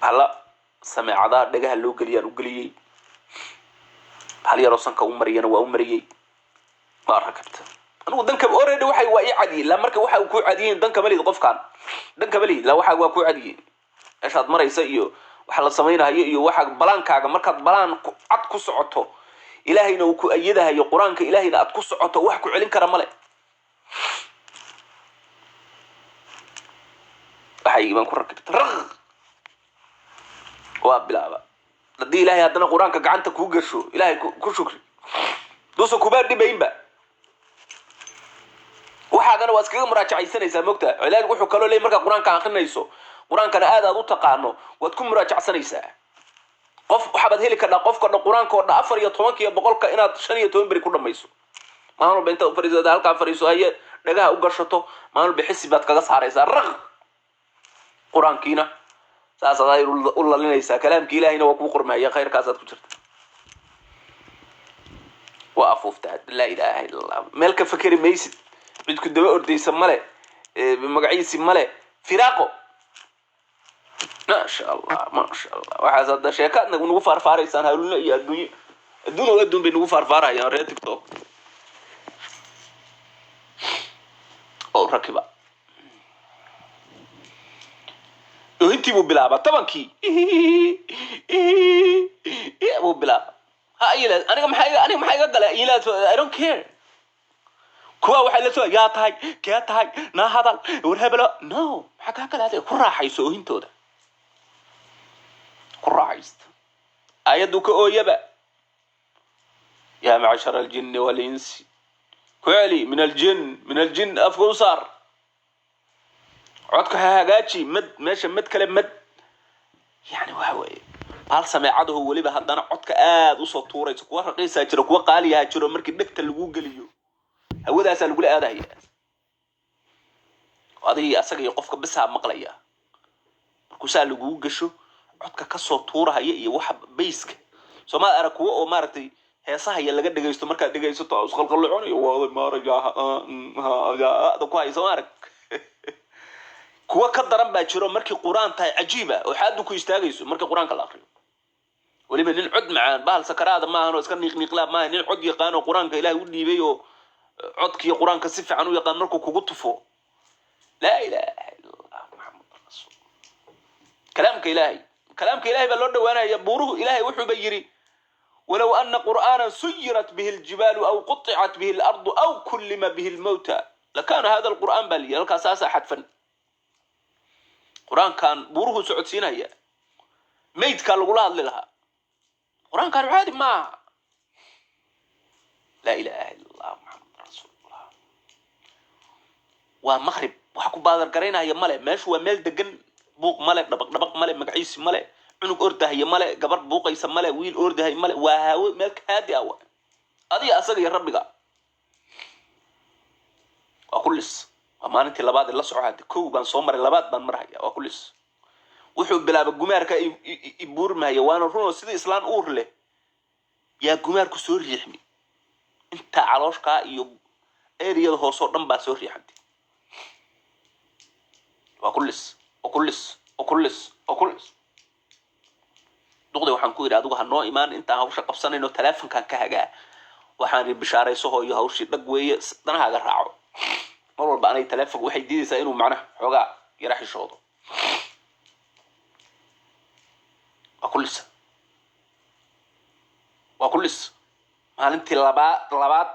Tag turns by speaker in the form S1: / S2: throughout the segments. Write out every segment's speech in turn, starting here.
S1: هلا سماعة دقها لو قليان وقليي هل يروسن كأمريان وأمريي ما ركبت أنا ودنك بأوريد وحي وإي عادي لا مركب وحي وكو عاديين دنك بلي قف كان دنك بلي لا وحي وكو عادي إيش هاد مرة يسيو وحلا سمينا هي وحي بلان كاغا مركب بلان عد كسعته إلهينا وكو أيدها هي قرآنك إلهينا عد كسعته وحكو علين كرمله وحي ما كو ركبت رغ وابلا لدي إلهي هادنا قرآنك قعنت كو قشو إلهي كو شكري دوسو كبار دي بينبا waxaadana waa iskaga muraajacaysanaysaa moogta ilaahay wuxuu kaloo leeyahay marka quraanka akhrinayso quraankana aad u taqaano waad ku muraajacsanaysaa qof waxaad heli kartaa qofka quraanka oo 14 iyo 100 inaad 15 bari ku dhamayso maanu beenta fariisada halka fariiso ay dhagaha u gashato maanu bixisi baad kaga saaraysaa raq quraankiina saas aad u lalinaysaa kalaamka ilaahayna waa ku qormaaya khayrkaas aad ku jirta waa afufta la ilaaha illa allah meelka fakari maysid midku daba ordaysa male magaciisi male firaaqo ma sha Allah waxa sadda sheekadna ugu farfaaraysan hawlna iyo adduun bay ugu farfaarayaan reer TikTok oo rakiba intii buu bilaaba tabankii buu bilaaba ha ila aniga maxay galay ila I don't care kuwa waxa la soo yaa tahay ka tahay na hadal war hebelo no waxa kala aad ku raaxayso hintooda ku raaxayst ayadu ka ooyaba ya ma'ashara al-jinn wal-ins kuali min al-jinn afqusar codka hagaaji mad meesha mad kale mad yani waxa weeye hal sameecadahu waliba hadana codka aad u soo tuurayso kuwa raqiisa jira kuwa qaaliyaha jiro markii dhagta lagu galiyo hawadaas lagu leedahay adii asaga iyo qofka bas maqlaya markuu saa lagu gasho codka ka soo tuurahaya iyo waxa bayska Soomaal arag kuwa oo maartay heesaha iyo laga dhageysto marka dhageysato isqalqalcon iyo wada maarajaha ku hayso arag kuwa ka daran baa jiro markii quraan tahay ajiiba oo xad ku istaagayso markii quraanka la akhriyo waliba nin cod macaan bahal sakaraada ma ahan oo iska niqniqla ma nin cod yaqaan oo quraanka ilaahay u dhiibay oo codkii quraanka si fiican u yaqaan markuu kugu tufo la ilaaha illallah muhammad rasuul kalaamka ilaahay baa loo dhawaanaya buuruhu ilaahay wuxuu bayiri ولو أن قرآنا سيرت به الجبال أو قطعت به الأرض أو كلم به الموتى لكان هذا القرآن بليا لك أساسا حتفا قرآن كان بوره سعود سينايا ميت كان الغلال لها قرآن كان عادي ما لا إله إلا الله محمد رسول الله ومغرب وحكو بادر قرينا هي ملك ماشي وميل دقن بوق ملك دبق ملك مقعيس ملك عنق أرده هي ملك قبر بوق يسمى ملك ويل أرده هي ملك وهاوي ملك هادي أول هذه أصدق يا ربي قال وكلس أما أنت لبعض الله سعاد كوب بن صومر لبعض بن مرحيا وكلس وحب بلا بجمار كيبور ما يوان رونو سيد إسلام أورله يا جمار كسور يحمي أنت علاش كا يب أريد هو صور نبى سور يحدي وكلس دغدي waxaan ku iraado hanoo imaan inta hawsha qabsanayno telefoonka ka haga waxaan bishaarayso hooyo hawshii dhag weeye danahaaga raaco mar walba anay telefoonka waxay diidaysaa inuu macna xoga yara xishoodo وكلس maalintii labaad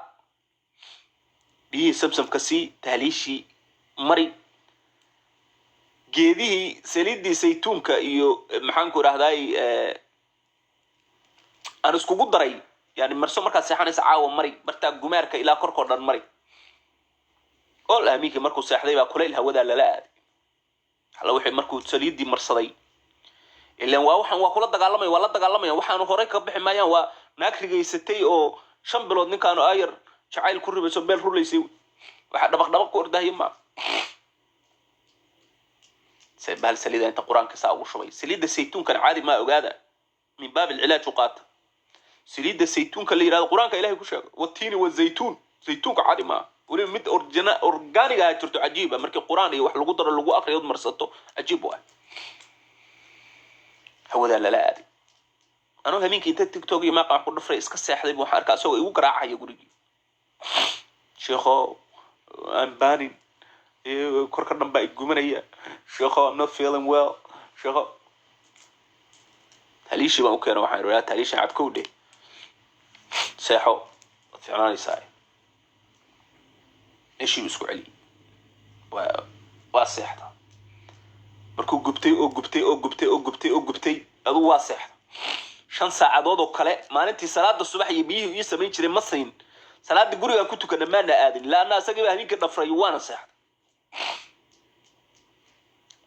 S1: biyi samsamka si tahliishi mari geedihii saliidii saytuunka iyo maxaan ku raahday aan iskugu daray yani marso marka seexanaysa caawa mari barta gumaarka ila korkoodhan mari oo laamiga markuu seexday baa kuleyl hawada la laaday hal wixii markuu saliidii marsaday ilaan waa kula dagaalamay waxaan hore ka bixi maayaan waa naagrigeysatay oo 5 bilood ninkaan ayar jacayl ku ribayso beel ruleysay waxa dabaq ku ordahay ma سبال سليدة أنت قرآن كساو شوي سليدة سيتون كان عادي ما أجاده من باب العلاج وقات سليدة سيتون كان اللي يراد القرآن كإلهي كشة والتين والزيتون زيتون كعادي ما ولي مد أورجاني هاي ترتو عجيبة مركب القرآن يوح القدر اللي جو آخر يوم مرسته عجيب واحد هودا لا ادي انا همينك انت تيك توك ما قاع كو دفري اسك سيخدي بو xarka asoo igu garaacay gurigi sheekho I'm banning korka dhanba ay gumanaya sheekho I'm not feeling well sheekho halishi baan u keenay waxaan raadaa halishi cad ku dheh seexo fiicnaanaysaa ايش isku celi waa seexda markuu gubtay adu waa seexda 5 saacadood oo kale maalintii salaada subax iyo biyihii ii sameyn jiray ma siin salaada guriga ku tukana maana aadin laana asaga baa habeenka dhafray waana seexda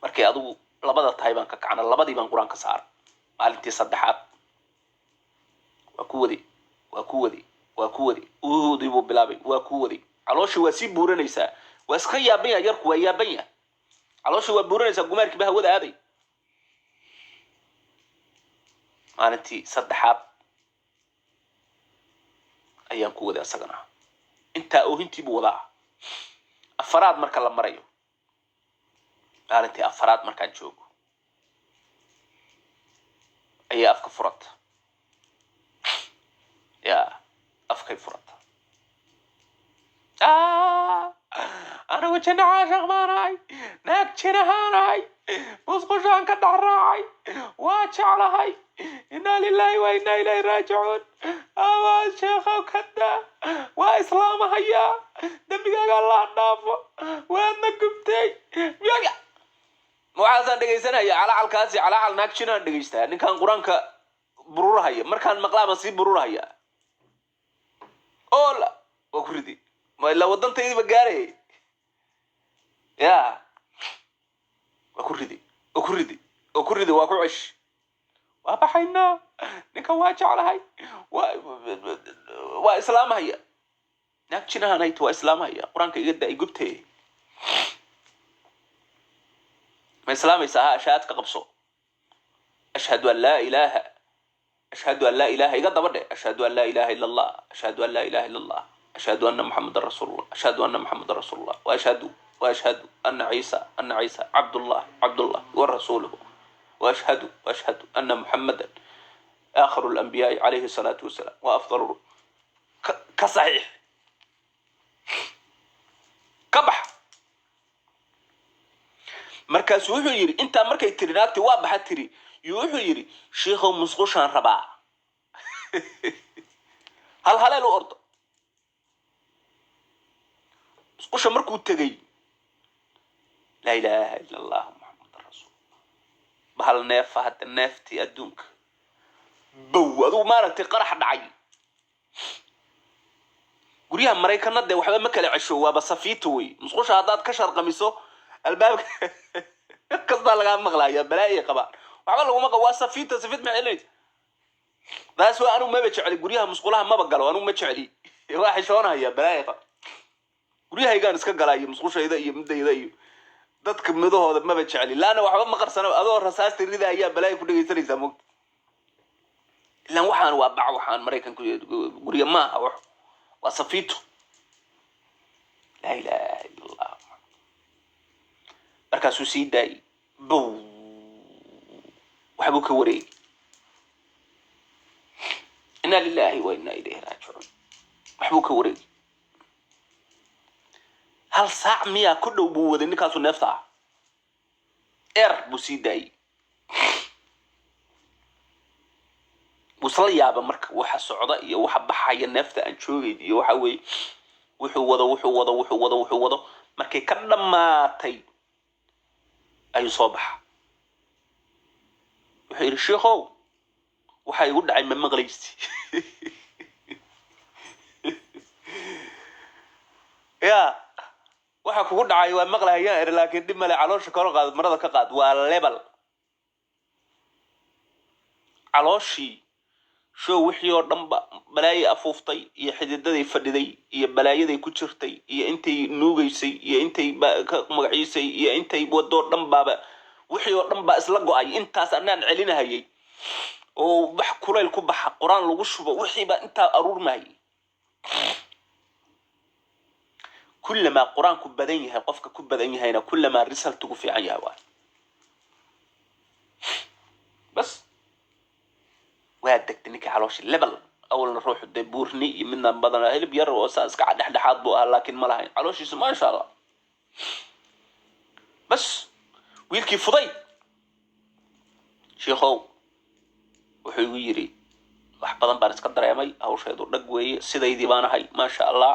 S1: markii adu labada tahay baan ka kacna labadii baan quraan ka saar maalintii saddexaad waa ku wadi dibu bilaabay waa ku wadi calooshi waa si buuranaysaa waa iska yaabaya yarku waa yaabaya calooshi waa buuranaysaa gumaarkii baa hawada aaday maalintii saddexaad ayaan ku wadi asagana inta oo hintii buu wadaa afaraad marka la marayo maalintii afaraad markaan joogo ayaa afka furata يا أفكي فرطة أنا وجهنا عاشق ماراي ناكتشنا هاراي مسقشان كدعراي واتشعلا هاي إنا لله وإنا إليه راجعون أما شيخ وكدا وإسلام هيا دمي قال الله نافو وأنا قبتي بيوغا معاذان دقيسان هيا على الكاسي على ناكتشنا دقيستا إن كان قرآنك برور هيا مركان مقلام سي برور هيا أولا وكردي ما إلا ودنت يدي بقاري يا وكردي وكعش وابحينا نكواج على هاي وإسلام هيا ناكشنا هنايت وإسلام هيا قرآنك يقدر يجبته ما إسلام يسها أشهد كقبصو أشهد أن لا إله يقدر برد أشهد أن لا إله إلا الله أشهد أن لا إله إلا الله أشهد أن محمد رسول الله أشهد أن محمد رسول الله وأشهد أن عيسى عبد الله ورسوله وأشهد أن محمدا آخر الأنبياء عليه الصلاة والسلام وأفضل كصحيح كبح مركز وحو يري انت مركز تريناتي وابحة تري يوحو يري شيخو مسقوشان ربا هل هلالو أرض مسقوشان مركو تغي لا إله إلا الله محمد رسول بحال نيفة حتى نيفتي أدونك بو أدو مارتي قرح دعي قريها مريكا ندى وحبا مكالي عشو وابا صفيتوي مسقوشان هداد كشر قميسو الباب قصدا لغا مغلايا بلاي قبا وحبا لغو مقا واسفيت معلينيت بس هو أنا ما بتشعلي قريها مسقولها ما بقالوا أنا ما بتشعلي واحد شلونها يا بلاي قبا قريها يقان اسكا قلايا مسقوشة يدأي مدى يدأي دادك مدو هذا ما بتشعلي لا أنا وحبا مقر سنة أدو رساس تريدها يا بلاي كله يسري سموك إلا وحان وابع وحان مريكا قريها ماها وحو واسفيتو لا إله إلا الله markaasuu sii daayay bow waxbuu ka wareegay inna lillahi wa inna ilayhi raaji'uun waxbuu ka wareegay hal saac miyaa ku dhow buu waday ninkaasu neefta buu sii daayay وصل يابا مرك وح صعدة يا وح بحيا نفط أنشوي يا وح وي وحوضة مركي كنا ما تي أي صباح وحير الشيخو وحيقول عين من مغريستي يا وحكون عاي ومغلا يا لكن دم له علوش كانوا قاد مرة كقاد والليبل علوشي شو وحيو دنبا بلاي أفوفتي يا حددي فددي يا بلاي ذي كشرتي يا أنتي نوجيسي يا أنتي مقعيسي يا أنتي بودور دنبا وحيو دنبا إسلقوا أي أنت سأنان علينا هاي وبحكوا لكم بح قرآن لوشوا وحي بقى أنت أرور معي كلما قرآن كبدينها قفك كبدينها هنا كلما رسالتك في عيها بس علوش ليبل اول نروح دبورني من بدن هلب ير واساس قاعد دحدحاد بو لكن ما لهين علوش ما شاء الله بس ويلكي فضي شيخو wuxuu yiri wax badan baan iska dareemay hawsheedu dhag weeye sidaydii baan ahay ma sha Allah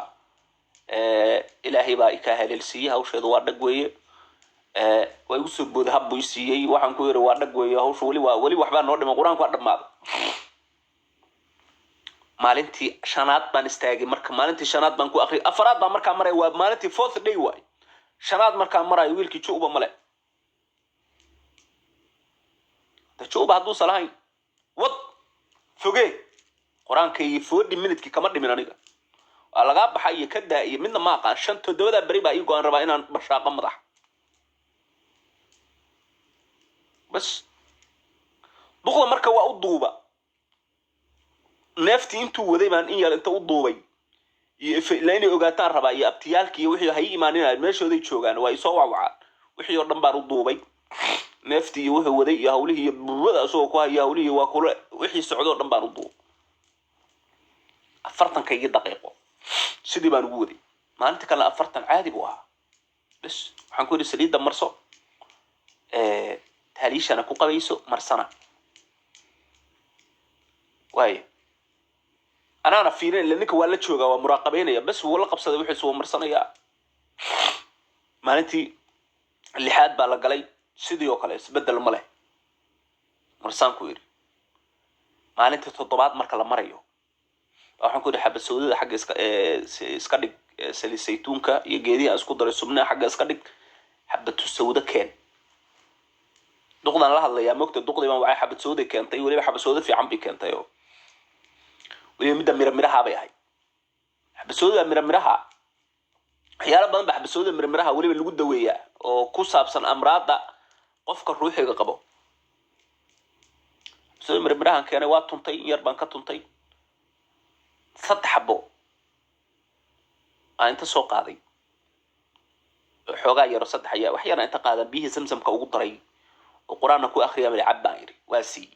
S1: ilaahay baa ka helelsiiyay hawsheedu waa dhag weeye way u soo bood hab buu siiyay waxaan ku yiri waa dhag weeye hawshu wali waxba noo dhiman quraanku waa dhamaad maalintii shanaad baan istaagay marka maalintii shanaad baan ku akhri afraad baan markaa maray waa maalintii fourth day way shanaad markaa maray wiilkii juuba male juuba haduu salahayn wad fogey quraanka iyo 40 minute kama dhimin aniga waa laga baxay ka daayay midna ma aqaan shan todobada bari baa igu aan rabaa inaan bashaaqo madax bas duqda marka waa u duuba neefti intuu waday baan in yar inta u duubay iyo ilaa inay ogaataan rabaa iyo abtiyaalkii wixii hay iimaanina meeshooday joogaan waa isoo wacwacaan wixii oo dhan baan u duubay neefti iyo wuxuu waday iyo hawlihii iyo buubada soo ku haya hawlihii waa kula wixii socdo dhan baan u duubay 40 daqiiqo sidii baan ugu waday maalinta kale 40 caadi buu ahaa bas waxaan ku yiri saliida marso taaliishana ku qabayso marsana way أنا فيني لأنك ولا تشوجا ومراقبين يا بس ولا قبصة وحي سوى مرسنا يا ما أنتي اللي حاد بالقلي سيدي وكلاس بدل الملأ مرسان كوير ما أنتي تطبعات مركلا مريو أحنا كده حب السعودية حق إسكادك سلي سيتونكا يجيدي أسكودر السمنة حق إسكادك حبة السعودة كان دقنا الله الله يا مكتب دقنا ما وعي حبة السعودة كان طيب وليه حبة السعودة في عمبي كان طيب ويمدى مرمرها بيهاي حبسوده مرمرها حيالا بدن بحبسوده مرمرها ولي لو داويا oo ku saabsan amraada qofka ruuxiga qabo soo marmarahan keenay waa tuntay yar baan ka tuntay saddex xabo aan inta soo qaaday xoogaa yar saddex ayaa wax yar inta qaadan bihi samsamka ugu daray oo quraanna ku akhriyaa meel cabaan yiri waa si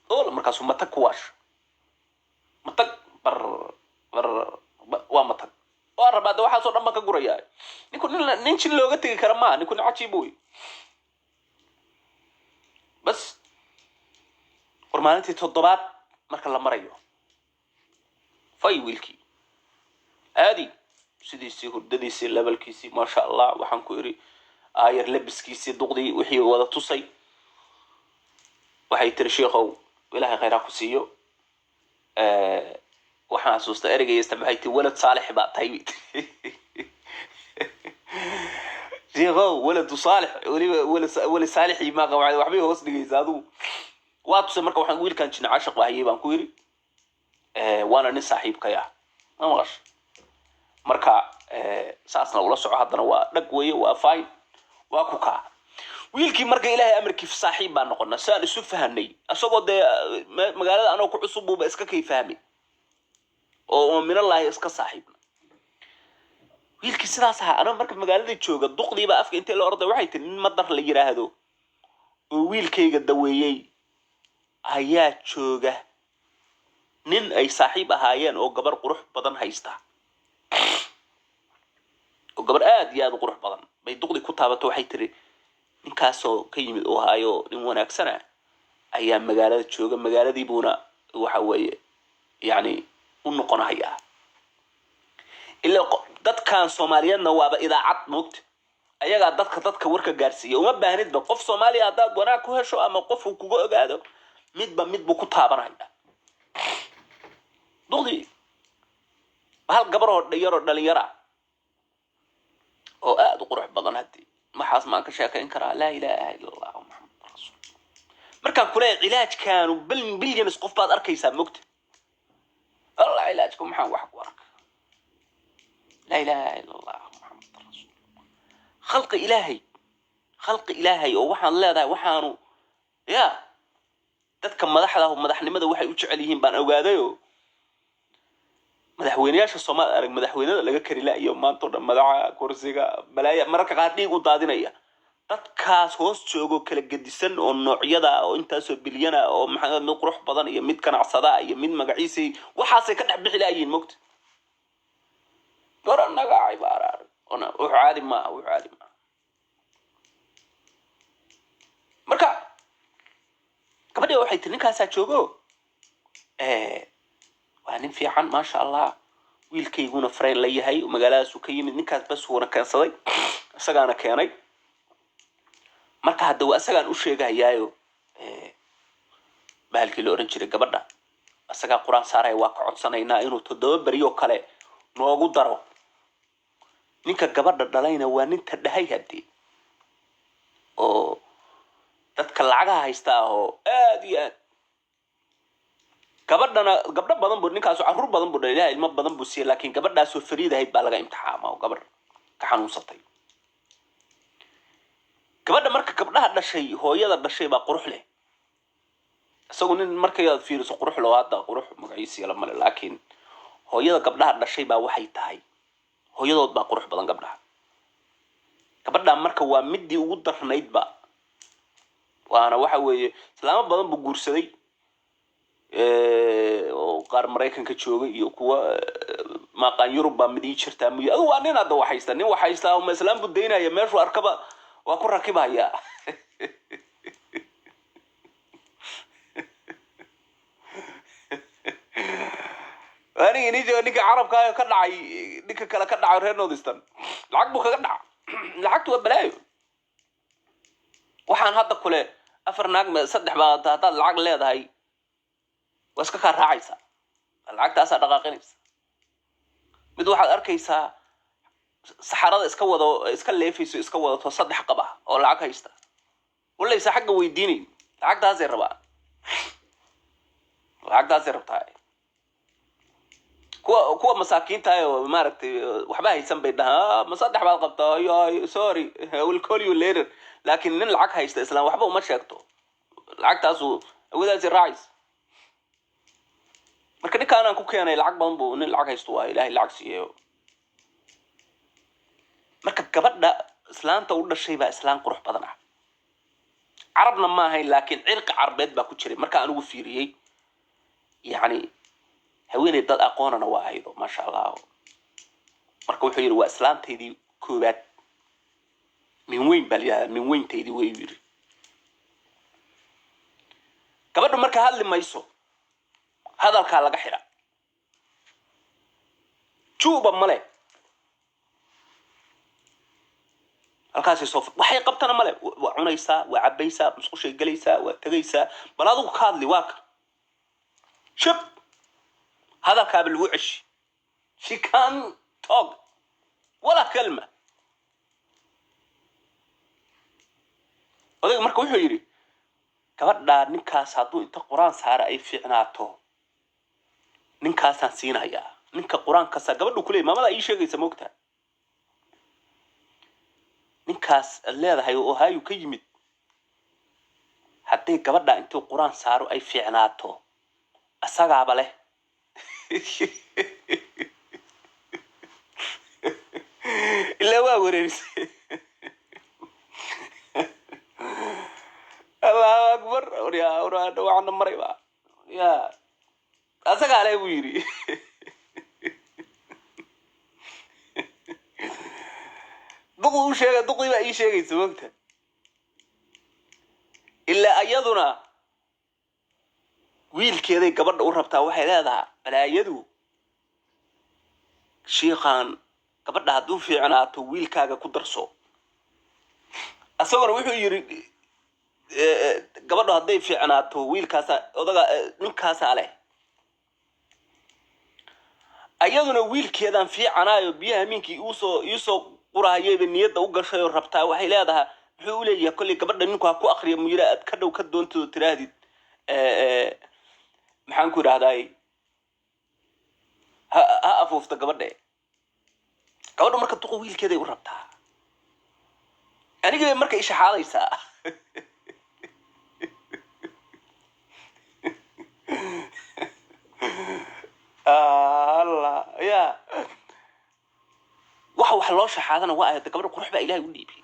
S1: oo markaas uma tak waash matag bar waa matag oo rabada waxa soo dhanba ka guraya nin chin looga tagi kara ma ninkuna cajiiboy bas hormaalintii toddobaad marka la marayo fay wiilki aadi sidiisii hurdadiisii levelkiisii ma sha Allah waxaan ku iri ayar labiskiisii duqdii wixii wada tusay waxay tiri sheekhow ilaahay khayra ku siiyo waxaan xasuustaa ereyga isticmaalay walad saalix baa tahay sheekhow walad saalix wali saalix ma qawacay waxbay hoos dhigaysaa adu waa tusay marka waxaan wiilkan jin caashaq waayay baan ku yiri waana nin saaxiibkaya ma maqash marka saasna ula soco hadana waa dhag weeye waa fine waa ku ka wiilkii marka ilaahay amarkiif saaxiib baan noqonaa saan isu fahanay asagoo de magaalada anoo ku cusub buu iska kay fahmay oo min Allah iska saaxiibna wiilkii sidaas ah ana marka magaalada jooga duqdiiba afka inta la orday waxay tii nin madar la yiraahdo oo wiilkayga daweeyay ayaa jooga nin ay saaxiib ahaayeen oo gabar qurux badan haysta oo gabar aad iyo aad u qurux badan bay duqdi ku taabato waxay tiri ninkaasoo ka yimid oo haayo nin wanaagsana ayaa magaalada jooga magaaladii buuna waxa weeye yani u noqonaya ilaa dadkan Soomaaliyeedna waaba idaacad moogta ayaga dadka warka gaarsiiyo uma baahnidba qof Soomaali ah dad wanaag ku hesho ama qof uu kugu ogaado mid buu ku taabanaya duqdi hal gabar oo dhalinyaro oo aad u qurux badan hadii maxaas ma ka sheekayn karaa la ilaaha illa allah muhammad rasuul marka kule ilaajkan bilyan qof baad arkaysaa moogta الله علاجكم محن واحد ورك لا إله إلا الله محمد رسول خلق إلهي ووحن الله ذا وحنو يا تذكر مدح له مدح لماذا وحي وجعليهم بان أوجاديو مدحوينياش الصومال أرق مدحوينه لقى كري لا يوم ما انطر مدعى كرسيجا بلايا مركب قاعدين يقول دادينيا dadkaas hoos joogo kala gedisan oo noocyada oo intaasoo bilyana oo maxaa mid qurux badan iyo mid ganacsada iyo mid magaciisii waxaasay ka dhex bixi laayiin mogta goran naga cibaaraar ona wax caadi ma marka gabadhi waxay tii ninkaasaa joogo waa nin fiican maasha allah wiilkayguna freen la yahay magaaladaas uu ka yimid ninkaas bas uuna keensaday isagaana keenay marka hadda waa isagaan u sheegayaayo bahalkii la oran jiray gabadha isagaa quraan saaray waa ka codsanaynaa inuu 7 bari oo kale noogu daro ninka gabadha dhalayna waa ninta dhahay hadii oo dadka lacagaha haysta oo aad iyo aad gabadha badan buu ninkaas carruur badan buu dhalay ilmo badan buu siiyay laakiin gabadhaas oo fariid ahayd baa laga imtixaamay oo gabar ka xanuunsatay gabadha marka gabdhaha dhashay hooyada dhashay baa qurux leh isagu nin markay aad fiiriso qurux loo hadda qurux magaciisa la male laakiin hooyada gabdhaha dhashay baa waxay tahay hooyadood baa qurux badan gabadha marka waa midii ugu darnayd ba waana waxa weeye islaamo badan buu guursaday oo qaar Mareykanka joogay iyo kuwa maqaan Yurub baa midii jirtaa miyo adu waa nin hadda waxaysta nin waxaysta oo islaam buu deynaya meeshu arkaba waa ku rakibaya ani ninka carabka ka dhacay ninka kala ka dhacay reer Northeastern lacag buu kaga dhac lacagtu waa balaayo waxaan hadda kule afar naag saddex baa hada lacag leedahay waska ka raacaysa lacagtaas dhaqaaqinaysa mid waxaad arkaysaa saxarada iska wado iska leefayso iska wadato saddex qaba oo lacag haysta walaysa xagga weydiinay lacagtaas ay rabaa lacagtaas ay rabtaa kuwa masaakiinta oo maaragtay waxba haysan bay dhahaa ma saddex baad qabtaa sorry I will call you later laakiin nin lacag haysta islaan waxba uma sheegto lacagtaas awoodaas raacaysa marka ninkaan aan ku keenay lacag badan buu nin lacag haysto waa ilaahay lacag siiyo marka gabadha islaanta u dhashay baa islaan qurux badan ah carabna ma ahayn laakiin cirqa carbeed baa ku jiray marka aan ugu fiiriyay yani haweeney dad aqoonana waa haydo ma sha Allah marka wuxuu yiri waa islaanteedii koobaad min weyn baliya min weynteedii way yiri gabadhu marka hadli mayso hadalka laga xira juba male halkaas soo waxay qabtana male waa cunaysa waa cabaysa musqushay galaysa waa tagaysa bal adigu ka hadli waa ka shib hadalka bil wuxsh she can talk wala kalma oday marka wuxuu yiri gabadha ninkaas haduu inta quraan saara ay fiicnaato ninkaasaan siinaya ninka quraanka sa gabadhu kulay maamada ay sheegaysa moogta ninkaas leedahay oo hayu ka yimid haddii gabadha intuu quraan saaro ay fiicnaato asagaaba leh illa waa wareerisay Allahu akbar ya uraad waxna marayba ya asaga leh buu yiri duqu sheegay duqi baa ii sheegaysa waqti illa ayaduna wiilkeeday gabadha u rabtaa waxay leedahay balaayadu sheekhan gabadha haduu fiicnaato wiilkaaga ku darso asaguna wuxuu yiri gabadha haday fiicnaato wiilkaas odaga ninkaas leh ayaduna wiilkeedan fiicnaayo biyaha minkii uu soo quraayay niyada u gashay oo rabtaa waxay leedahay wuxuu leeyahay kulli gabadha ninku ha ku akhriyo muyira aad ka dhow ka doonto tiraadid maxaan ku raahday ha afuufta gabadha marka duqo wiilkeeday u rabtaa aniga marka ishaadaysa Allah ya waxa loo shaxaadana waa ay gabadha qurux baa Ilaahay u dhiibay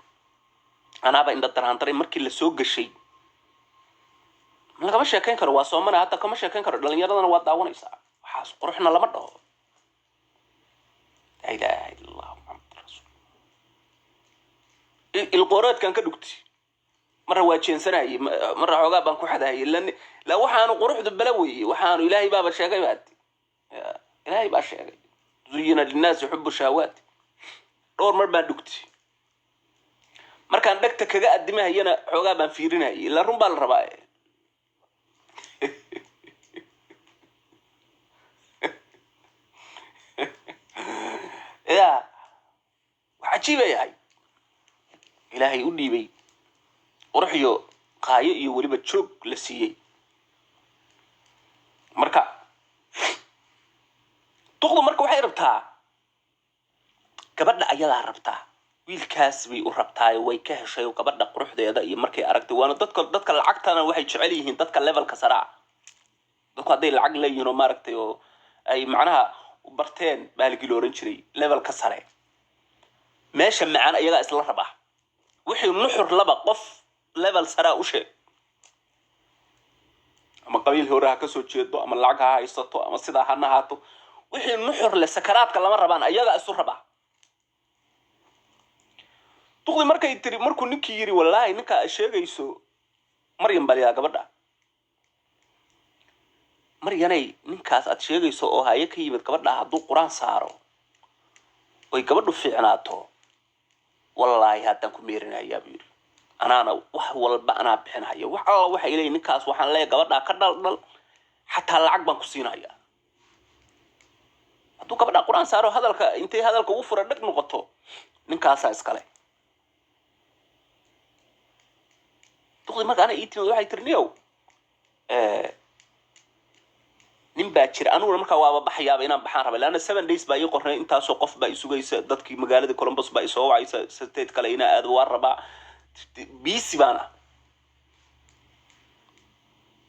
S1: أنا بقى إن الدرهان مركي اللي سوق الشيء ما لقى مش كان كروا صومنا حتى كم مش كان كروا لأن يردنا وضع ونيسا حاس قرحنا لما ده لا إله إلا الله محمد رسول القرآن كان كدكتي مرة واجين سنة مرة عقاب بنكو حدا هي لأن لو وحنا قروح دبلوي وحنا إلهي باب الشاقي بعد إلهي باب الشاقي زينا للناس يحبوا الشهوات دور مرة بندكتي مرة كان دكتك كجا قدمها هي أنا عقاب بنفيرنا هي إلا رمبا الرباعي يا وحجيبة يا هاي إلهي يقول لي بي قروحيو قاية يولي بتشوك لسيي مركا تقضوا مركا وحي ربطها كبرنا أيضا ربطها wiilkaas bay u rabtaa way ka heshay gabadha quruxdeeda iyo markay aragtay waana dadka lacagtana waxay jecel yihiin dadka levelka sare dadku haday lacag leeyihiin oo maaragtay oo ay macnaha u barteen baaligi loo oran jiray levelka sare meesha macaan iyaga isla rabaa wixii nuxur laba qof level sare u sheeg ama qabiil hore ha ka soo jeedo ama lacag ha haysato ama sida ha nahaato wixii nuxur le sakaraadka lama rabaan iyaga isu rabaa تقولي مركا يتري مركو نكي يري والله نكا أشياء يسو مريم بالي قبضة مرياني نكاس أشياء يسو أو هاي كي بتقبضة هادو قرآن سارو ويقبضوا في عناته والله هادا كميرنا يا بيري أنا والبا أنا بحنا هيا الله وحي إلي نكاس وحن لا قبضة كدل حتى العقبة كسينا هيا هادو قبضة قرآن سارو هذا انتي هذا الكوفر دك نقطه نكاس اسكالي تقولي مرة أنا إيتي وحي ترنيو نمباتشر أنا ولا مركا وابا بحيا بينا بحان ربي لأن 7 days باي قرنين انتا سو قف باي سوغيس دادكي مقالة كولومبوس باي سو وعي ستيت كالينا أدوار ربا بيسي بانا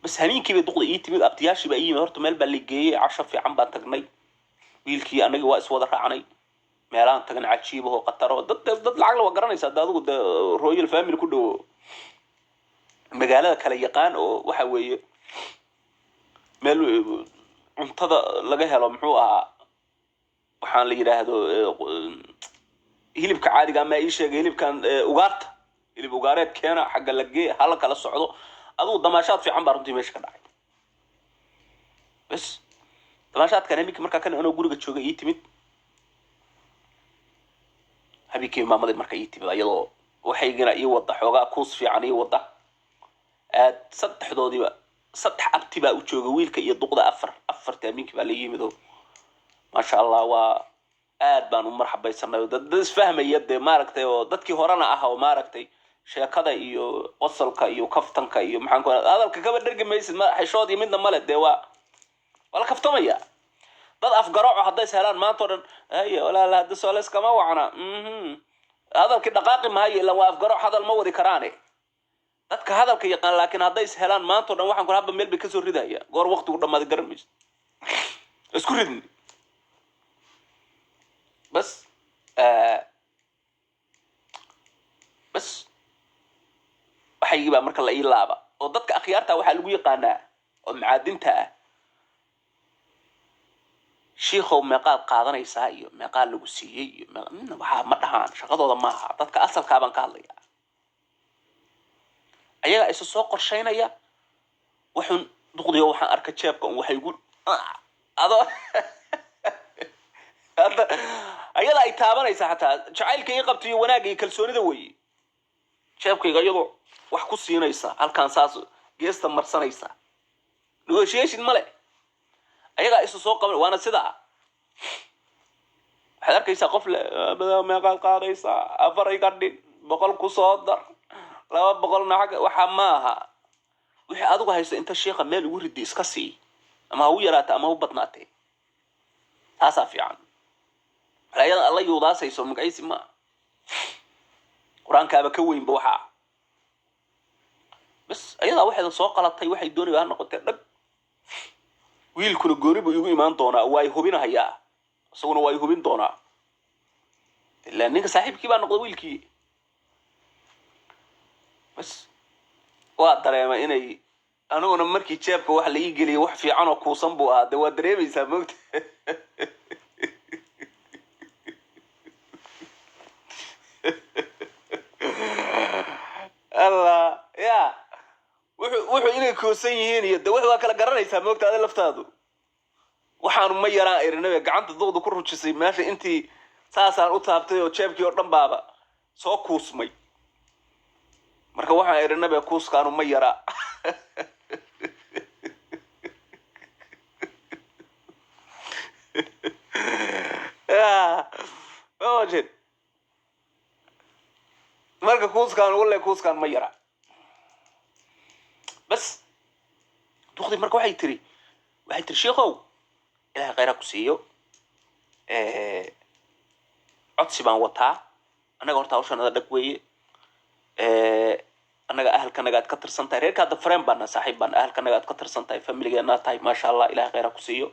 S1: بس هنين كي بيدقل إيتي ميد أبتياشي باي مهورتو ميل بالي جي 10 في عم بان تقني ويلكي أنا واقس وضر رعني ميلان تقن عجيبه وقتره داد العقل وقرانيسا دادو رويال فاميلي كله magaalada kala yaqaan oo waxa weeye meel cuntada laga helo muxuu ahaa waxaan la yiraahdo hilibka caadiga ama ay sheegay hilibkan ugaarta hilib ugaareed keena xagga lagee hal kala socdo aduu damaashaad fiican baa runtii meesha ka dhacay bas damaashaadkan habeenkii markaa kan inuu guriga joogay ii timid habeenkii maamada markaa ii timid ayadoo waxay gina ii wada xoogaa kuus fiican ii wada saddexdoodiba saddex abti baa u jooga wiilka iyo duqda afar taamiinki baa la yimido ma sha Allah waa aad baan u marxabaysanay dad isfahmaya maaragtay oo dadkii horena ah oo maaragtay sheekada iyo qosolka iyo kaftanka iyo maxaan ku hadalka kaba dhergamaysid ma xishood iyo midna male waa wala kaftamaya dad afgarooco haday sahlaan maanta oo dhan ay walaal hada soolas kama wacna hadalkii dhaqaaqi maayo ila waa afgarooc hadal ma wadi karaane dadka hadalka yaqaan laakiin haday helaan maanta oo dhan waxaan ku rabaa meel bay ka soo ridaya goor waqtigu dhamaad garan maysid isku ridin bas waxay baa marka la ii laaba oo dadka akhyaarta waxa lagu yaqaanaa oo macaadinta ah sheekhow meeqaad qaadanaysaa iyo meeqaad lagu siiyay iyo waxa ma dhahaan shaqadooda ma aha dadka asalka baan ka hadlayaa ayaga isu soo qorsheynaya waxun duqdiyo waxaan arka jeebka waxay gu ado ayada ay taabanaysa hataa jacaylka ay qabtiyo wanaag iyo kalsoonida weey jeebkayga iyadoo wax ku siinaysa halkan saas geesta marsanaysa negotiation male ayaga isu soo qaban waana sida waxaad arkaysaa qof badaa meeqaad qaadaysaa afar ay qadhin 100 ku soo dar 200 naag waxa maaha wixii adigu hayso inta sheekha meel ugu ridi iska sii ama uu yaraata ama uu badnaatay taasa fiican ayada Allah yuudaasayso magaysi ma quraankaaba ka weyn waxa bas ayada waxay soo qalatay waxay doonayaan noqotay dhag wiilkuna gooni buu igu imaan doonaa way hubinayaa isaguna way hubin doonaa ilaa ninka saaxiibkii baa noqday wiilkii بس waa dareema inay aniguna markii jeebka wax la ii geliyay wax fiican oo kuusan buu ahaa waa dareemaysaa moogta Allah ya wuxuu inay kuusan yihiin iyo wax waa kala garanaysaa moogta aad laftaadu waxaan ma yaraan irinabe gacanta duqdu ku rujisay meesha intii saasaan u taabtay oo jeebkii oo dhan baaba soo kuusmay marka waxaan irinabe kuuskaanu ma yara wajid marka kuuskaan ma yara bas duqdi marka waxay tiri sheekhow ilaahay khayra ku siiyo codsi baan wataa annaga horta hawshanada dhag weeye annaga ahalkanaga aad ka tirsan tahay reerka hadda fareen baana saaxiib baan ahalkanaga aad ka tirsan tahay familigeena tahay maasha allah ilaahay khayra ku siiyo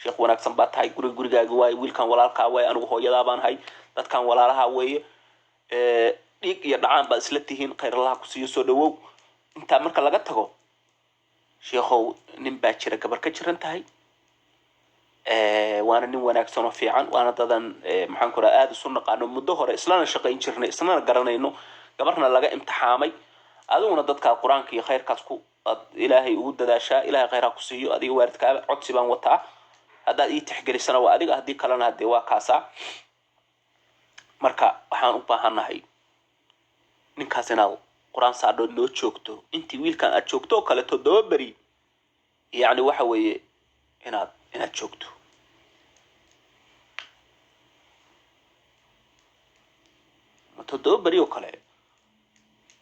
S1: sheekh wanaagsan baa tahay gurigaaga waaye wiilkan walaalkaa waaye anigu hooyadaa baan hay dadkan walaalaha weeye dhiig iyo dhacaan baad isla tihiin khayr allah ku siiyo soo dhawow intaa marka laga tago sheekhow nin baa jira gabar ka jiran tahay waana nin wanaagsan oo fiican waana dadan maxaan ku raad aad isu naqaano muddo hore islana shaqayn jirnay islana garanayno gabarna laga imtixaamay aduguna dadka quraanka iyo khayrkaas ku ilaahay ugu dadaashaa ilaahay khayra ku siiyo adiga waalidkaaga codsi baan wataa haddaad ii tixgelisana waa adiga haddii kalena haddee waa kaasaa marka waxaan u baahanahay ninkaas inaad quraan saadhood noo joogto intii wiilkan aad joogto oo kale 7 beri yacni waxa weeye inaad joogto ma 7 beri oo kale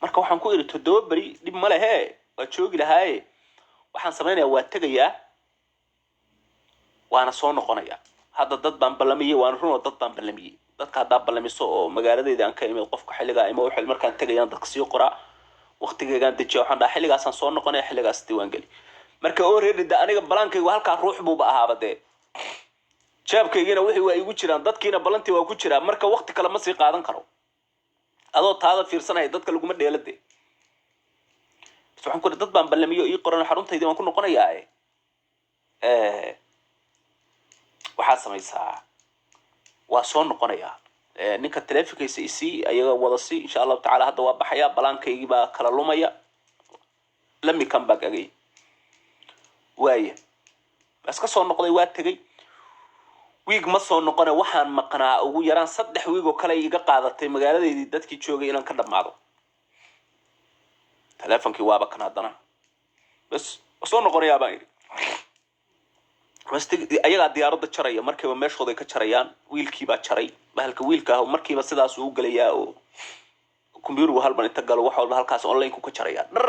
S1: marka waxaan ku iri 7 beri dib ma lehe waa joogi lahaaye waxaan samaynayaa waa tegayaa waana soo noqonayaa hadda dad baan ballamiyey waana runoo dad baan ballamiyey dadka haddaa ballamiso oo magaaladeeda aan ka imid qofka xilligaa ima waxay markaan tegayaan dadka sii qoraa waqtigeegaan dejiya waxaan dhahaa xilligaasaan soo noqonaya xilligaas diiwaan geli marka oo reerida aniga balankaygu halkaa ruux buuba ahaaba dee jeebkaygina wixii waa igu jiraan dadkiina balantii waa ku jiraa marka waqti kale ma sii qaadan karo adoo taada fiirsanaya dadka laguma dheelade bas waxaan ku dad baan ballamiyo ii qoran xaruntaydii waan ku noqonayaa waxaad samaysaa waa soo noqonayaa ninka taleefankiisa isii ayaga wada si insha allahu tacaala hadda waa baxayaa balaankaygii baa kala lumaya lami come back again waaye bas ka soo noqday waa tegay wiig ma soo noqone waxaan maqnaa ugu yaraan 3 wiig oo kale iga qaadatay magaaladeedii dadkii joogay inaan ka dhamaado taleefankii waaba kan haddana bas soo noqonayaa baan ayagaa diyaaradda jaraya markiiba meeshooday ka jarayaan wiilkii baa jaray bahalka wiilka ah markiiba sidaas uu galayaa oo computerku halban inta galo wax walba halkaas online ku ka jaraya dhar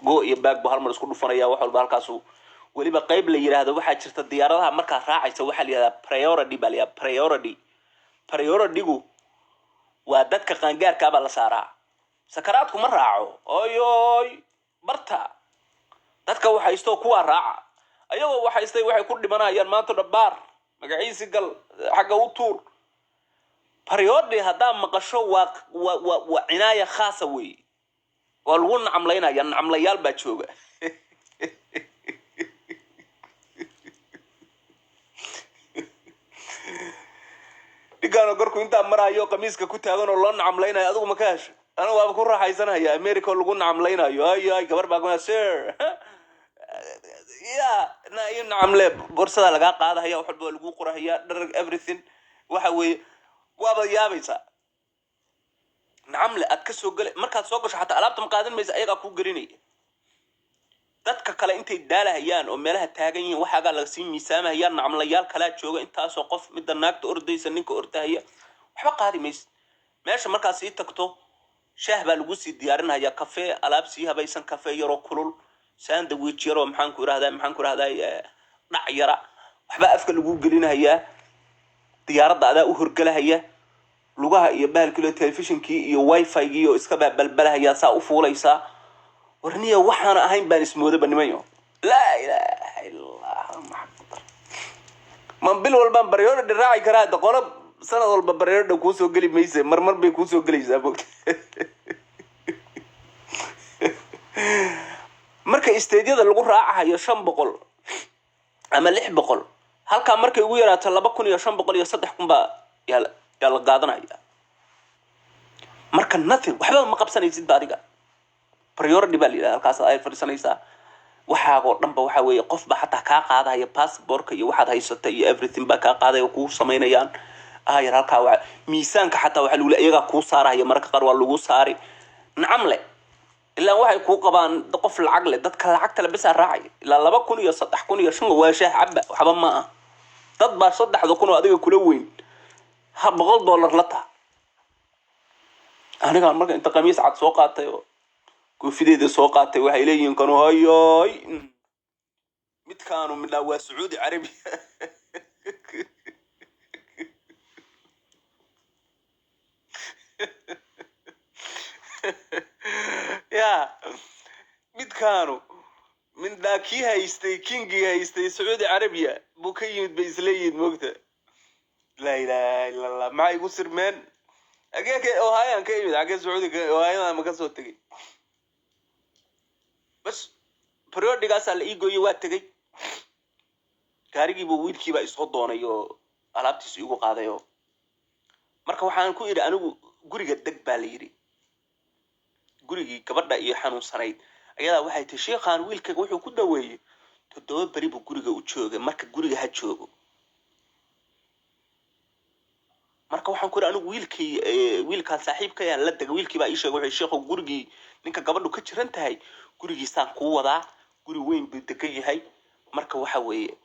S1: go iyo baag ba halmar isku dhufanaya wax walba halkaas waliba qayb la yiraahdo waxa jirta diyaaradaha marka raacaysa waxa la yiraahdaa priority-gu waa dadka qaangaarka ba la saaraa sakaraadku ma raaco oyoy barta dadka waxa isto kuwa raaca ayagoo waxay ku dhimanayaan maanta dhabaar magaciisi gal xagga u tuur priority hadaa maqasho waa cinaaya khaasa weey waa lagu nacamlaynaya nacamlayaal baa jooga digaano gorku inta marayo qamiiska ku taagan oo loo nacamlaynayo adigu ma ka hesho ana waaba ku raaxaysanaya America lagu nacamlaynayo ay gabar baa kuma sir ya na in amle borsada laga qaadaya wax walba lagu qorahaya dharag everything waxa weey waaba yaabaysa nacamle aad ka soo gal markaad soo gasho xataa alaabta ma qaadan maysa ayaga ku garinay dadka kale intay daalahayaan oo meelaha taagan yihiin waxaaga laga sii miisaamahayaan nacamlayaal kala jooga intaas oo qof mid naagta ordaysa ninka ordahaya waxba qaadi maysa meesha markaad sii tagto shaah baa lagu sii diyaarinaya kafe alaab sii habaysan kafe yaro kulul sandwich yaro maxaan ku raahdaa dhac yara waxba afka lagu gelinayaa diyaaradda adaa u horgalahaya lugaha iyo bahalkii television-kii iyo wifi-gii oo iska balbalahaya saa u fuulaysa warniya waxaan ahayn baan ismoodo banimayo la ilaaha illallah muhammad man bil walba bariyood dhiraaci karaa qolob sanad walba bariyood ku soo gali mayse marmar bay ku soo galaysaa bogta marka isteedyada lagu raacayo 500 ama 600 halka markay ugu yaraato 2500 iyo 3000 baa yaa la qaadanaya marka nothing waxba ma qabsanaysid baadiga priority baa leeyahay halkaas ay fadhisanaysaa waxaago dhanba waxa weeye qof ba xataa ka qaadaya passportka iyo waxaad haysatay iyo everything ba ka qaadaya ku sameynayaan yar halka waxa miisaanka xataa waxa lagu leeyahay iyaga ku saaraya marka qaar waa lagu saari nacamle ilaa waxay ku qabaan qof lacag leh dadka lacagta la bisa raacay ilaa 2000 iyo 3000 iyo 5 waa shaah cabba waxba ma ah dad baa 3000 oo adiga kula weyn $100 la taa aniga marka inta qamiis cad soo qaatay oo كوفيدي سوق قاتي waxay leeyihiin kanu hayoy mid kaanu midna waa Saudi Arabia ya mid kaanu min daaki haystay kingi haystay Saudi Arabia buu ka yimid bay isleeyihiin moogta la ilaaha illa Allah ma igu sirmeen agee oo hayaan ka yimid agee Saudi oo hayaan ma ka soo tagay بس بريود قاس على إيجو يواتجي كاريجي بويلكي بقى يصعد دونيو علابتي سيجو قاضيو مركب وحنا نكون إذا أنا جوري قدك باليري جوري كبرنا إيه حنون صنايد أيها واحد تشيء خان ويلك وحنا كنا ويا تدور بريبو جوري وتشوجه مركب جوري هتشوجه مركب وحنا كنا أنا ويلك صاحب كيان لا تجا ويلكي بقى يشوجه الشيخ وجوري نك قبله كتير أنت هاي gurigiisaan ku wadaa guri weyn buu degan yahay marka waxa weeye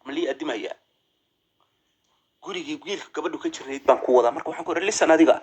S1: mali adimaya gurigii wiilka gabadhu ka jirneed baan ku wadaa marka waxaan ku oran lisan adiga